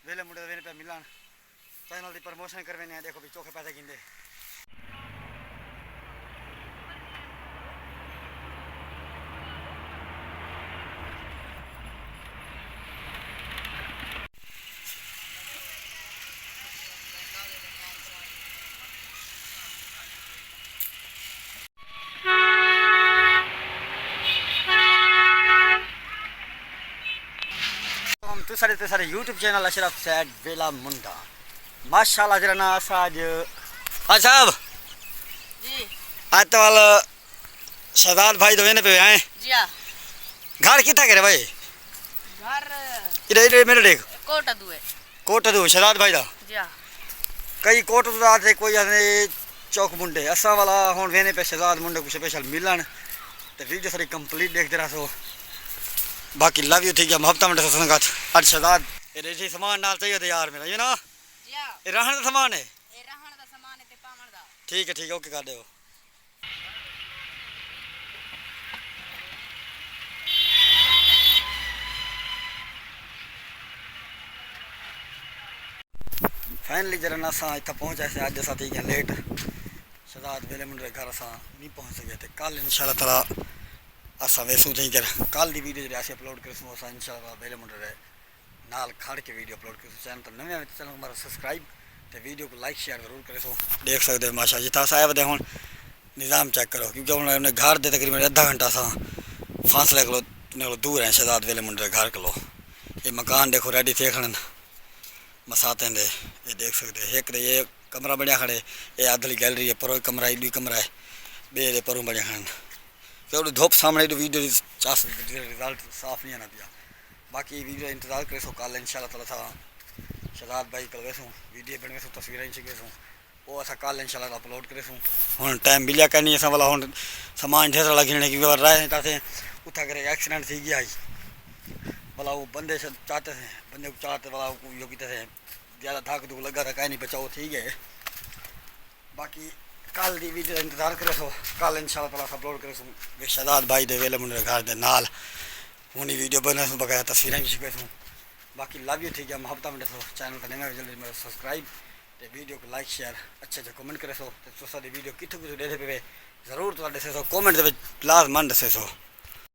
वेले मुंडे वेने पे मिलन चैनल की प्रमोशन करवेने देखो भी चोखे पैसे गिंदे तू सारे यूट्यूब चैनल अशरफ सैड वेला मुंडा माशाल्लाह जरा ना आज साहब जी आज तो वाल शहजाद भाई तो वेने पे आए जी हाँ घर कितना करे भाई घर इधर इधर मेरे देख कोटा दुए कोट दो शहजाद भाई दा जी हाँ कई कोट तो आते कोई आने चौक मुंडे असा वाला हुन वेने पे शहजाद मुंडे को स्पेशल मिलन ते वीडियो सारी कंप्लीट देखते रहो बाकी लव यू ठीक है मोहब्बत में संगत आज शहजाद ये रेसी सामान नाल चाहिए थे यार मेरा ये ना जी हाँ ये रहन दा सामान है ये रहन दा सामान है ते पावण दा ठीक है ओके कर दो फाइनली जरा ना असा इतना पहुंचा से अज असा थी गया लेट शहजाद वेले मुंडे घर असा नहीं पहुंच सके थे कल इंशाल्लाह ताला असा वेसू थी कर कल की वीडियो जैसे अपलोड करसूँ असा इंशाल्लाह वेले मुंडे नाल खड़ के वीडियो अपलोड करसूँ चैनल तो नवे चैनल हमारा सब्सक्राइब तो वीडियो को लाइक शेयर जरूर करो देख सकते हो माशा जितना सा आया हूँ निज़ाम चेक करो क्योंकि उन्हें घर दे तकरीबन आधा घंटा सा फासले को दूर है शहजाद वेले मुंडे घर को ये मकान देखो रेडी थे खड़न मसाते दे ये देख सकते हैं एक ये कमरा बढ़िया खड़े ये आधली गैलरी है पर कमरा है कमरा है बे परों बढ़िया खड़न तो धूप सामने वीडियो चास रिजल्ट साफ नहीं आना पिया बाकी वीडियो इंतजार करे सो कल इंशाल्लाह ताला था शहजाद भाई कल वैसू वीडियो बनवे सो तस्वीरें चाहिए सो वो असा कल इंशाल्लाह अपलोड करे सू हुन टाइम मिलिया करनी असा वाला हुन सामान ढेर लगे क्योंकि राय ताते उठा करे एक्सीडेंट थी गया भला वो बंदे से चाहते थे बंदे को चाहते वाला यो कहते थे ज़्यादा धाक धूक लगा था कहीं नहीं बचाओ ठीक है बाकी कल की वीडियो इंतजार करे सो कल इंशाल्लाह ताला अपलोड करे सो शहजाद भाई दे वेले मुंडे घर दे नाल हुनी वीडियो बने सो बकाया तस्वीरें भी छपे सो बाकी लव यू ठीक है मोहब्बत में सो चैनल का नया जल्दी मेरा सब्सक्राइब ते वीडियो को लाइक शेयर अच्छे कमेंट करे सो तो सारी वीडियो कितों कितों दे पे जरूर तो दसे सो कमेंट दे लाजमन दसे सो